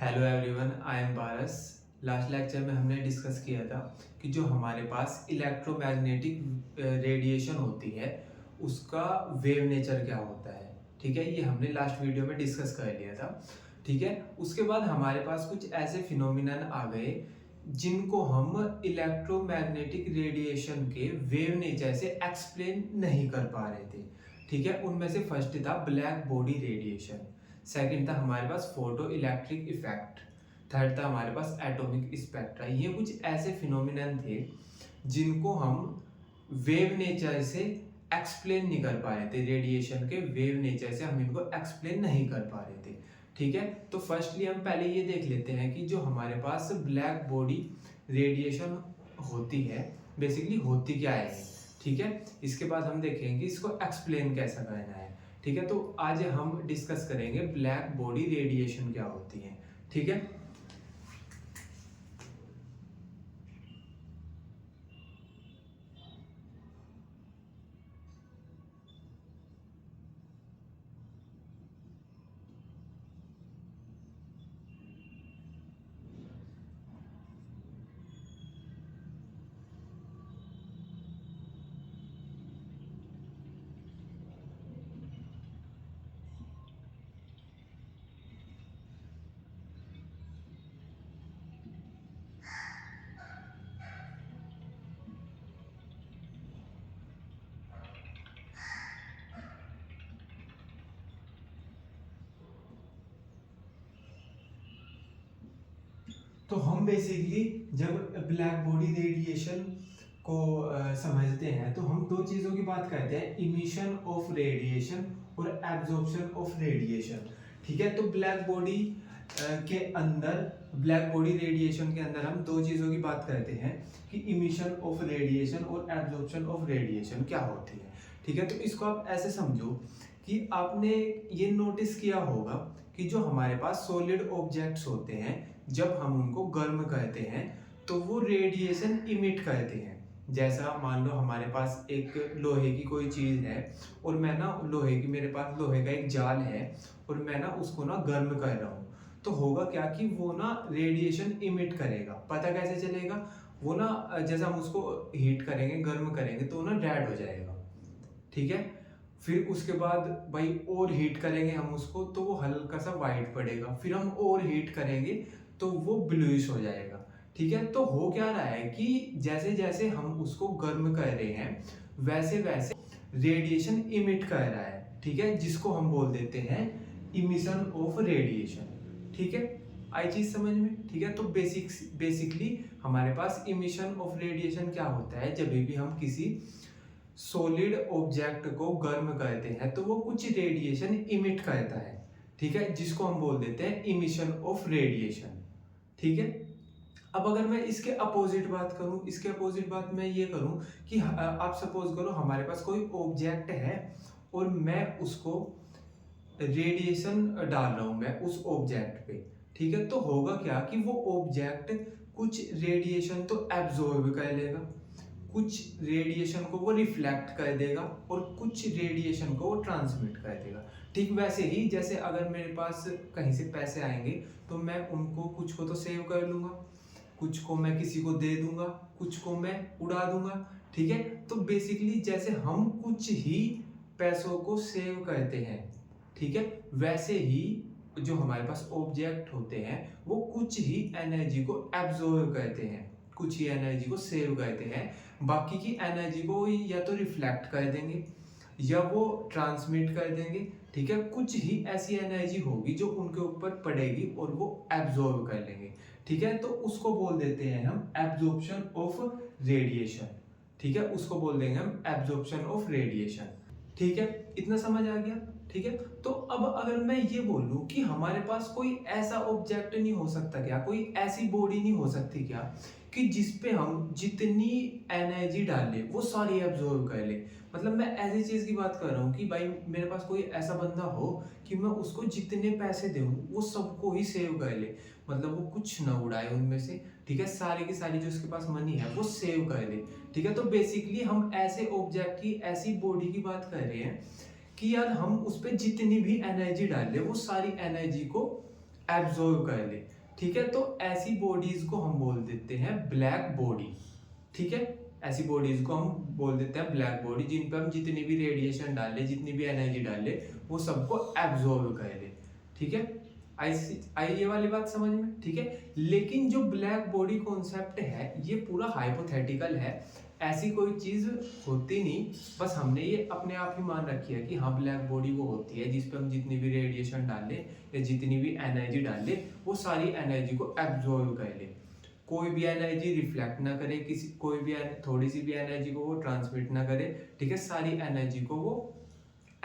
Hello everyone, I am Paras. Last lecture में हमने discuss किया था कि जो हमारे पास इलेक्ट्रोमैग्नेटिक रेडिएशन होती है उसका वेव नेचर क्या होता है। ठीक है, ये हमने लास्ट वीडियो में डिस्कस कर लिया था। ठीक है, उसके बाद हमारे पास कुछ ऐसे फिनोमिनन आ गए जिनको हम इलेक्ट्रोमैग्नेटिक रेडिएशन के वेव नेचर से एक्सप्लेन नहीं कर पा रहे थे। ठीक है, उनमें से फर्स्ट था ब्लैक बॉडी रेडिएशन, सेकंड था हमारे पास फोटो इलेक्ट्रिक इफेक्ट, थर्ड था हमारे पास एटॉमिक स्पेक्ट्रा। ये कुछ ऐसे फिनोमिनन थे जिनको हम वेव नेचर से एक्सप्लेन नहीं कर पा रहे थे। रेडिएशन के वेव नेचर से हम इनको एक्सप्लेन नहीं कर पा रहे थे। ठीक है, तो फर्स्टली हम पहले ये देख लेते हैं कि जो हमारे पास ब्लैक बॉडी रेडिएशन होती है बेसिकली होती क्या है। ठीक है, इसके बाद हम देखेंगे इसको एक्सप्लेन कैसा करना है। ठीक है, तो आज हम डिस्कस करेंगे ब्लैक बॉडी रेडिएशन क्या होती है। ठीक है, तो हम बेसिकली जब ब्लैक बॉडी रेडिएशन को समझते हैं तो हम दो चीज़ों की बात करते हैं, इमिशन ऑफ रेडिएशन और एब्जॉर्प्शन ऑफ रेडिएशन। ठीक है, तो ब्लैक बॉडी के अंदर ब्लैक बॉडी रेडिएशन के अंदर हम दो चीज़ों की बात करते हैं कि इमिशन ऑफ रेडिएशन और एब्जॉर्प्शन ऑफ रेडिएशन क्या होती है। ठीक है, तो इसको आप ऐसे समझो कि आपने ये नोटिस किया होगा कि जो हमारे पास सॉलिड ऑब्जेक्ट्स होते हैं जब हम उनको गर्म करते हैं तो वो रेडिएशन इमिट करते हैं। जैसा मान लो हमारे पास एक लोहे की कोई चीज़ है और मैं ना मेरे पास लोहे का एक जाल है और मैं ना उसको ना गर्म कर रहा हूँ, तो होगा क्या कि वो ना रेडिएशन इमिट करेगा। पता कैसे चलेगा? वो ना जैसे हम उसको हीट करेंगे गर्म करेंगे तो ना रेड हो जाएगा। ठीक है, फिर उसके बाद भाई और हीट करेंगे हम उसको तो वो हल्का सा वाइट पड़ेगा, फिर हम और हीट करेंगे तो वो ब्लूइश हो जाएगा। ठीक है, तो हो क्या रहा है कि जैसे जैसे हम उसको गर्म कर रहे हैं वैसे वैसे रेडिएशन इमिट कर रहा है। ठीक है, जिसको हम बोल देते हैं इमिशन ऑफ रेडिएशन। ठीक है, आई चीज समझ में? ठीक है, तो बेसिकली हमारे पास इमिशन ऑफ रेडिएशन क्या होता है, जब भी हम किसी सॉलिड ऑब्जेक्ट को गर्म करते हैं तो वो कुछ रेडिएशन इमिट करता है। ठीक है, जिसको हम बोल देते हैं इमिशन ऑफ रेडिएशन। ठीक है, अब अगर मैं इसके अपोजिट बात करूं, इसके अपोजिट बात मैं ये करूं कि आप सपोज करो हमारे पास कोई ऑब्जेक्ट है और मैं उसको रेडिएशन डाल रहा हूं मैं उस ऑब्जेक्ट पे। ठीक है, तो होगा क्या कि वो ऑब्जेक्ट कुछ रेडिएशन तो एब्जॉर्ब कर लेगा, कुछ रेडिएशन को वो रिफ्लेक्ट कर देगा और कुछ रेडिएशन को वो ट्रांसमिट कर देगा। ठीक वैसे ही जैसे अगर मेरे पास कहीं से पैसे आएंगे तो मैं उनको कुछ को तो सेव कर लूंगा, कुछ को मैं किसी को दे दूंगा, कुछ को मैं उड़ा दूंगा। ठीक है, तो बेसिकली जैसे हम कुछ ही पैसों को सेव करते हैं, ठीक है, वैसे ही जो हमारे पास ऑब्जेक्ट होते हैं वो कुछ ही एनर्जी को एब्जॉर्ब करते हैं, कुछ ही एनर्जी को सेव करते हैं, बाकी की एनर्जी को या तो रिफ्लेक्ट कर देंगे या वो ट्रांसमिट कर देंगे। ठीक है, कुछ ही ऐसी एनर्जी होगी जो उनके ऊपर पड़ेगी और वो एब्जॉर्ब कर लेंगे। ठीक है, तो उसको बोल देते हैं हम एब्जॉर्प्शन ऑफ रेडिएशन। ठीक है, उसको बोल देंगे हम एब्जॉर्प्शन ऑफ रेडिएशन। ठीक है, इतना समझ आ गया? ठीक है, तो अब अगर मैं ये बोलूं कि हमारे पास कोई ऐसा ऑब्जेक्ट नहीं हो सकता क्या, कोई ऐसी बॉडी नहीं हो सकती क्या कि जिसपे हम जितनी एनर्जी डाल ले वो सारी एब्जॉर्ब कर ले। मतलब मैं ऐसी चीज की बात कर रहा हूँ कि भाई मेरे पास कोई ऐसा बंदा हो कि मैं उसको जितने पैसे दूं वो सबको ही सेव कर ले, मतलब वो कुछ ना उड़ाए उनमें से। ठीक है, सारी की सारी जो उसके पास मनी है वो सेव कर ले। ठीक है, तो बेसिकली हम ऐसे ऑब्जेक्ट की ऐसी बॉडी की बात कर रहे हैं कि यार हम उस पर जितनी भी एनर्जी डाल ले वो सारी एनर्जी को एब्जॉर्व कर ले। ठीक है, तो ऐसी बॉडीज को हम बोल देते हैं ब्लैक बॉडी। ठीक है, ऐसी बॉडीज को हम बोल देते हैं ब्लैक बॉडी, जिन पे हम जितनी भी रेडिएशन डाले, जितनी भी एनर्जी डाले, वो सबको एब्जॉर्व कर ले। ठीक है, आई ये वाली बात समझ में। ठीक है, लेकिन जो ब्लैक बॉडी कॉन्सेप्ट है ये पूरा हाइपोथेटिकल है, ऐसी कोई चीज होती नहीं, बस हमने ये अपने आप ही मान रखी है कि हाँ ब्लैक बॉडी वो होती है जिस पे हम जितनी भी रेडिएशन डालें या जितनी भी एनर्जी डालें वो सारी एनर्जी को एब्जॉर्व कर ले, कोई भी एनर्जी रिफ्लेक्ट ना करे, किसी कोई भी थोड़ी सी भी एनर्जी को वो ट्रांसमिट ना करे। ठीक है, सारी एनर्जी को वो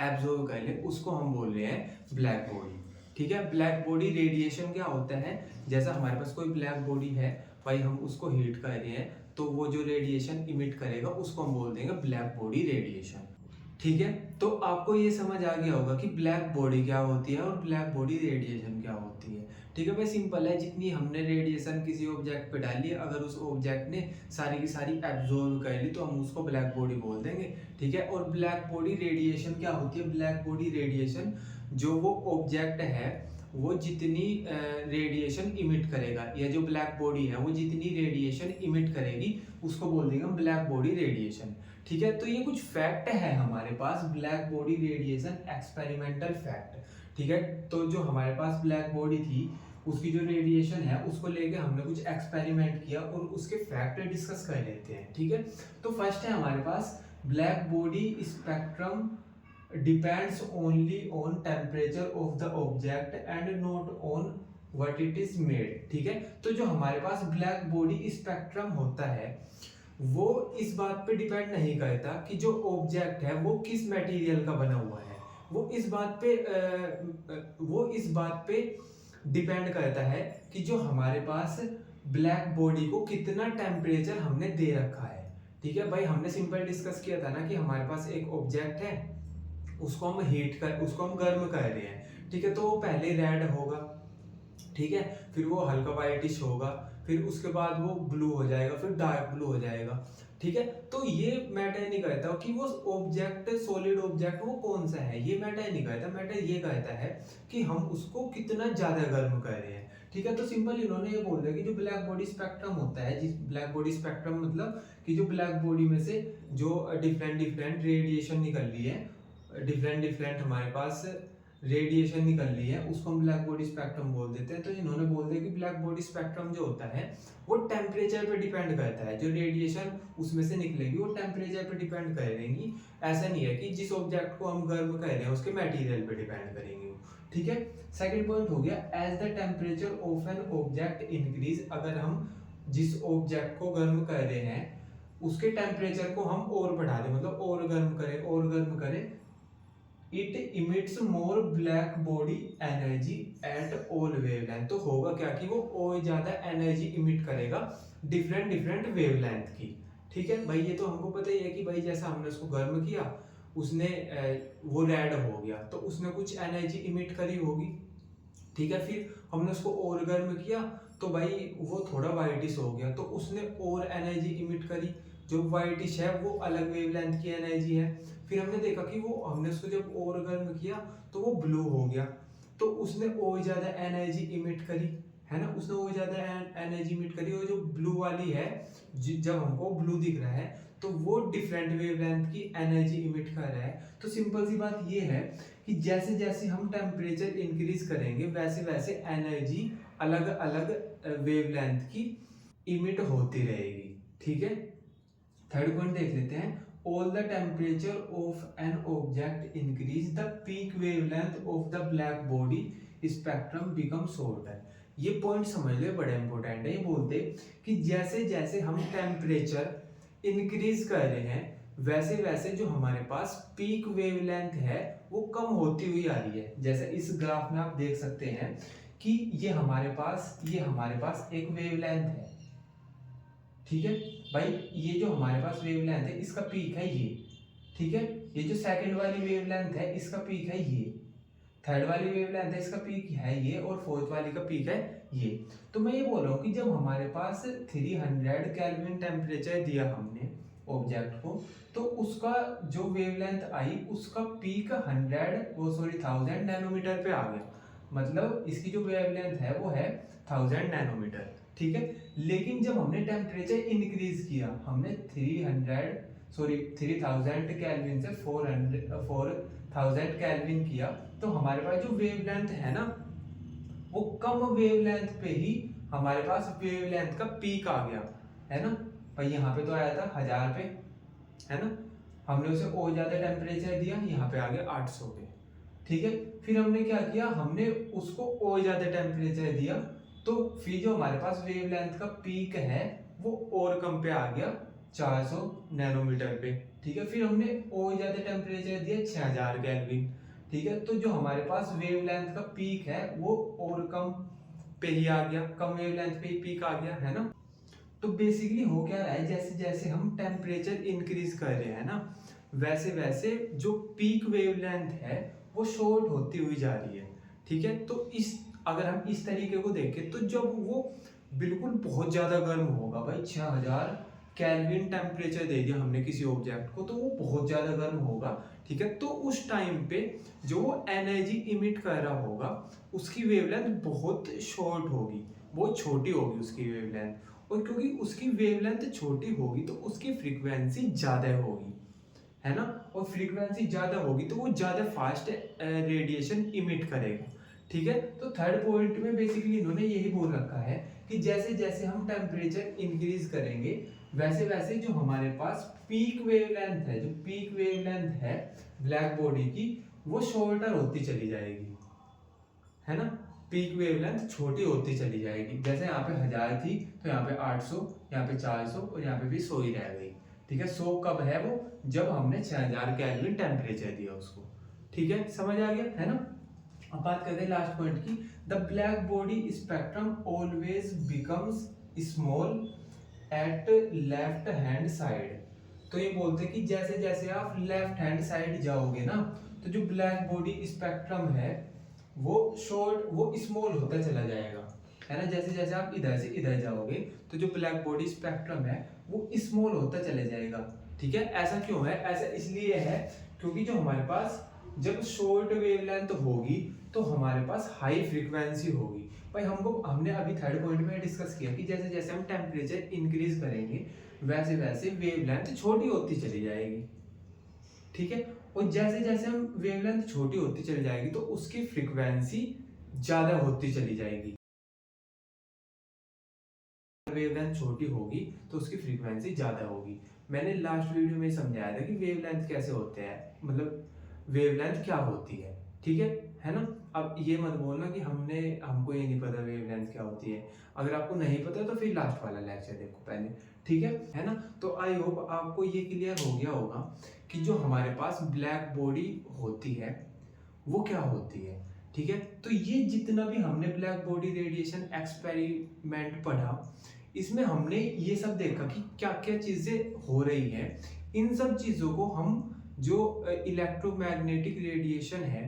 एब्जॉर्व कर ले, उसको हम बोल रहे हैं ब्लैक बॉडी। ठीक है, ब्लैक बॉडी रेडिएशन क्या होता है, जैसा हमारे पास कोई ब्लैक बॉडी है भाई, हम उसको हीट कर रहे हैं तो वो जो रेडिएशन इमिट करेगा उसको हम बोल देंगे ब्लैक बॉडी रेडिएशन। ठीक है, तो आपको ये समझ आ गया होगा कि ब्लैक बॉडी क्या होती है और ब्लैक बॉडी रेडिएशन क्या होती है। ठीक है भाई, सिंपल है, जितनी हमने रेडिएशन किसी ऑब्जेक्ट पे डाली है, अगर उस ऑब्जेक्ट ने सारी की सारी एब्जॉर्व कर ली तो हम उसको ब्लैक बॉडी बोल देंगे। ठीक है, और ब्लैक बॉडी रेडिएशन क्या होती है, ब्लैक बॉडी रेडिएशन जो वो ऑब्जेक्ट है वो जितनी रेडिएशन इमिट करेगा, या जो ब्लैक बॉडी है वो जितनी रेडिएशन इमिट करेगी उसको बोल देंगे हम ब्लैक बॉडी रेडिएशन। ठीक है, तो ये कुछ फैक्ट है हमारे पास black body radiation experimental fact. ठीक है, तो जो हमारे पास ब्लैक बॉडी थी उसकी जो रेडिएशन है उसको लेके हमने कुछ एक्सपेरिमेंट किया और उसके फैक्ट डिस्कस कर लेते हैं। ठीक है, तो फर्स्ट है हमारे पास black body spectrum depends only on temperature of the object and not on what it is made। ठीक है, तो जो हमारे पास ब्लैक बॉडी स्पेक्ट्रम होता है वो इस बात पे डिपेंड नहीं करता कि जो ऑब्जेक्ट है वो किस मटेरियल का बना हुआ है, वो इस बात पे डिपेंड करता है कि जो हमारे पास ब्लैक बॉडी को कितना टेम्परेचर हमने दे रखा है। ठीक है भाई, हमने सिंपल डिस्कस किया था ना कि हमारे पास एक ऑब्जेक्ट है, उसको हम गर्म कर रहे हैं। ठीक है, तो वो पहले रेड होगा, ठीक है, फिर वो हल्का वाइटिश होगा, फिर उसके बाद वो ब्लू हो जाएगा, फिर डार्क ब्लू हो जाएगा। ठीक है, तो ये मैटर नहीं करता कि वो ऑब्जेक्ट सॉलिड ऑब्जेक्ट वो कौन सा है, ये मैटर नहीं करता, मैटर ये कहता है कि हम उसको कितना ज्यादा गर्म कर रहे हैं। ठीक है, तो सिंपल इन्होंने ये बोल दिया कि जो ब्लैक बॉडी स्पेक्ट्रम होता है, जिस ब्लैक बॉडी स्पेक्ट्रम मतलब कि जो ब्लैक बॉडी में से जो डिफरेंट रेडिएशन निकल रही है, डिफरेंट हमारे पास रेडिएशन निकल रही है, उसको हम ब्लैक बॉडी स्पेक्ट्रम बोल देते हैं। तो इन्होंने बोल दिया कि ब्लैक बॉडी स्पेक्ट्रम जो होता है वो टेम्परेचर पे डिपेंड करता है, जो रेडिएशन उसमें से निकलेगी वो टेम्परेचर पे डिपेंड करेंगी। ऐसा नहीं है कि जिस ऑब्जेक्ट को हम गर्म कर रहे हैं उसके मटेरियल पे डिपेंड करेंगे। ठीक है, सेकंड पॉइंट हो गया as the temperature of an object increase. अगर हम जिस ऑब्जेक्ट को गर्म कर रहे हैं उसके टेम्परेचर को हम और बढ़ा दें, मतलब और गर्म करें, it emits more black body energy at all wavelength. तो होगा क्या कि वो और ज्यादा एनर्जी इमिट करेगा डिफरेंट वेवलेंथ की। ठीक है भाई, ये तो हमको पता ही है कि भाई जैसा हमने उसको गर्म किया उसने वो रेड हो गया तो उसने कुछ एनर्जी इमिट करी होगी। ठीक है, फिर हमने उसको और गर्म किया तो भाई वो थोड़ा वाइटिश हो गया तो उसने और एनर्जी इमिट करी, जो वाइटिश है वो अलग वेवलेंथ की एनर्जी है। फिर हमने देखा कि वो हमने उसको जब और गर्म किया तो वो ब्लू हो गया तो उसने और ज्यादा एनर्जी इमिट करी, है ना, उसने और ज्यादा एनर्जी इमिट करी। और जो ब्लू वाली है, जब हमको ब्लू दिख रहा है तो वो डिफरेंट वेवलेंथ की एनर्जी इमिट कर रहा है। तो सिंपल सी बात ये है कि जैसे जैसे हम टेम्परेचर इंक्रीज करेंगे वैसे वैसे एनर्जी अलग अलग वेवलेंथ की इमिट होती रहेगी। ठीक है, थर्ड पॉइंट देख लेते हैं, all the temperature of an object increase the peak wavelength of the black body spectrum becomes shorter। ये पॉइंट समझ लो, बड़ा इंपॉर्टेंट है। ये बोलते कि जैसे जैसे हम टेम्परेचर इंक्रीज कर रहे हैं वैसे वैसे जो हमारे पास पीक वेवलेंथ है वो कम होती हुई आ रही है। जैसे इस ग्राफ में आप देख सकते हैं कि ये हमारे पास एक वेवलेंथ है। ठीक है भाई, ये जो हमारे पास वेवलेंथ है इसका पीक है ये। ठीक है, ये जो सेकंड वाली वेवलेंथ है इसका पीक है ये, थर्ड वाली वेवलेंथ है इसका पीक है ये, और फोर्थ वाली का पीक है ये। तो मैं ये बोल रहा हूँ कि जब हमारे पास 300 केल्विन टेम्परेचर दिया हमने ऑब्जेक्ट को तो उसका जो वेवलेंथ आई उसका पीक 1000 नैनोमीटर पे आ गया। मतलब इसकी जो वेवलेंथ है वो है 1000 नैनोमीटर, ठीक है। लेकिन जब हमने टेम्परेचर इंक्रीज किया, हमने 3000 केल्विन से 4000 केल्विन किया, तो हमारे पास जो वेवलेंथ है ना, वो कम वेवलेंथ पे ही हमारे पास वेवलेंथ का पीक आ गया, है ना भाई। यहाँ पे तो आया था 1000 पे, है ना। हमने उसे और ज्यादा टेम्परेचर दिया, यहाँ पे आ गया 800 पे, ठीक है। फिर हमने क्या किया, हमने उसको और ज्यादा टेम्परेचर दिया, तो फिर जो हमारे पास वेवलेंथ का पीक है वो और कम पे आ गया 400 नैनोमीटर पे, ठीक है। फिर हमने और ज्यादा टेम्परेचर दिया 6000 केल्विन, ठीक है। तो जो हमारे पास वेवलेंथ का पीक है वो और कम पे ही आ गया, कम वेवलेंथ पे ही पीक आ गया, है ना। तो बेसिकली हो क्या रहा है, जैसे जैसे हम टेम्परेचर इंक्रीज कर रहे हैं ना, वैसे वैसे जो पीक वेवलेंथ है वो शॉर्ट होती हुई जा रही है, ठीक है। तो इस अगर हम इस तरीके को देखें, तो जब वो बिल्कुल बहुत ज्यादा गर्म होगा भाई, 6000 केल्विन टेम्परेचर दे दिया हमने किसी ऑब्जेक्ट को, तो वो बहुत ज्यादा गर्म होगा, ठीक है। तो उस टाइम पे जो एनर्जी इमिट कर रहा होगा उसकी वेवलेंथ बहुत शॉर्ट होगी, बहुत छोटी होगी उसकी वेवलेंथ, और क्योंकि उसकी वेवलेंथ छोटी होगी तो उसकी फ्रीक्वेंसी ज्यादा होगी, है ना। और फ्रीक्वेंसी ज्यादा होगी तो वो ज्यादा फास्ट रेडिएशन इमिट करेगा, ठीक है। तो थर्ड पॉइंट में बेसिकली इन्होंने यही बोल रखा है कि जैसे जैसे हम टेम्परेचर इंक्रीज करेंगे, वैसे वैसे जो हमारे पास पीक वेवलेंथ है, जो पीक वेवलेंथ है ब्लैक बॉडी की, वो शॉर्टर होती चली जाएगी, है ना। पीक वेवलेंथ छोटी होती चली जाएगी। जैसे यहाँ पे 1000 थी तो यहाँ पे 800, यहाँ पे 400 और यहाँ पे भी 100 ही रह गई, ठीक है। 100 कब है वो, जब हमने 6000 केल्विन टेम्परेचर दिया उसको, ठीक है। समझ आ गया, है ना। अब बात करते हैं लास्ट पॉइंट की। The black body spectrum always becomes small at left hand side. तो ये बोलते हैं कि जैसे जैसे आप लेफ्ट हैंड साइड जाओगे ना, तो जो ब्लैक बॉडी स्पेक्ट्रम है वो वो स्मॉल होता चला जाएगा, है ना। जैसे जैसे आप इधर से इधर जाओगे तो जो ब्लैक बॉडी स्पेक्ट्रम है वो स्मॉल होता चले जाएगा, ठीक है। ऐसा क्यों है, ऐसा इसलिए है क्योंकि जो हमारे पास जब शॉर्ट वेवलेंथ होगी तो हमारे पास हाई फ्रीक्वेंसी होगी भाई। हमने अभी थर्ड पॉइंट में डिस्कस किया कि जैसे जैसे हम टेम्परेचर इंक्रीज करेंगे वैसे वैसे वेवलेंथ छोटी होती चली जाएगी, ठीक है। और जैसे जैसे हम वेवलेंथ छोटी होती चली जाएगी तो उसकी फ्रीक्वेंसी ज्यादा होती चली जाएगी। वेवलेंथ छोटी होगी तो उसकी फ्रीक्वेंसी ज्यादा होगी। मैंने लास्ट वीडियो में समझाया था कि वेवलेंथ कैसे होते हैं, मतलब वेवलेंथ क्या होती है, ठीक है ना। अब ये मत बोलना कि हमको ये नहीं पता वेवलेंथ क्या होती है। अगर आपको नहीं पता तो फिर लास्ट वाला लेक्चर देखो पहले, ठीक है ना। तो आई होप आपको ये क्लियर हो गया होगा कि जो हमारे पास ब्लैक बॉडी होती है वो क्या होती है, ठीक है। तो ये जितना भी हमने ब्लैक बॉडी रेडिएशन एक्सपेरिमेंट पढ़ा, इसमें हमने ये सब देखा कि क्या क्या चीजें हो रही हैं। इन सब चीजों को हम जो इलेक्ट्रोमैग्नेटिक रेडिएशन है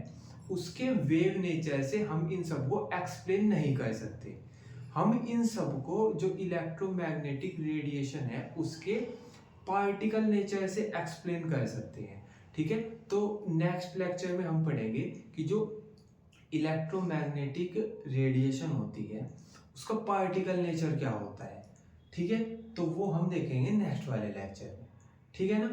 उसके वेव नेचर से हम इन सब को एक्सप्लेन नहीं कर सकते। हम इन सब को जो इलेक्ट्रोमैग्नेटिक रेडिएशन है उसके पार्टिकल नेचर से एक्सप्लेन कर सकते हैं, ठीक है। तो नेक्स्ट लेक्चर में हम पढ़ेंगे कि जो इलेक्ट्रोमैग्नेटिक रेडिएशन होती है उसका पार्टिकल नेचर क्या होता है, ठीक है। तो वो हम देखेंगे नेक्स्ट वाले लेक्चर में, ठीक है ना,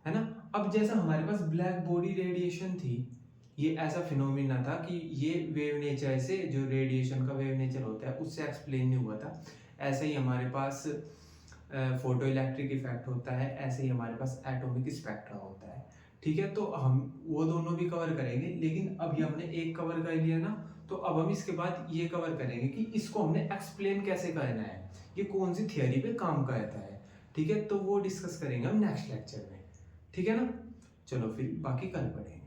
है ना। अब जैसा हमारे पास ब्लैक बॉडी रेडिएशन थी, ये ऐसा फिनोमिना था कि ये वेव नेचर से, जो रेडिएशन का वेव नेचर होता है उससे एक्सप्लेन नहीं हुआ था। ऐसे ही हमारे पास फोटो इलेक्ट्रिक इफेक्ट होता है, ऐसे ही हमारे पास एटॉमिक स्पेक्ट्रा होता है, ठीक है। तो हम वो दोनों भी कवर करेंगे, लेकिन अभी हमने एक कवर कर लिया ना, तो अब हम इसके बाद ये कवर करेंगे कि इसको हमने एक्सप्लेन कैसे करना है, ये कौन सी थियरी पे काम करता है, ठीक है। तो वो डिस्कस करेंगे हम नेक्स्ट लेक्चर में, ठीक है ना। चलो फिर बाकी कल पढ़ेंगे।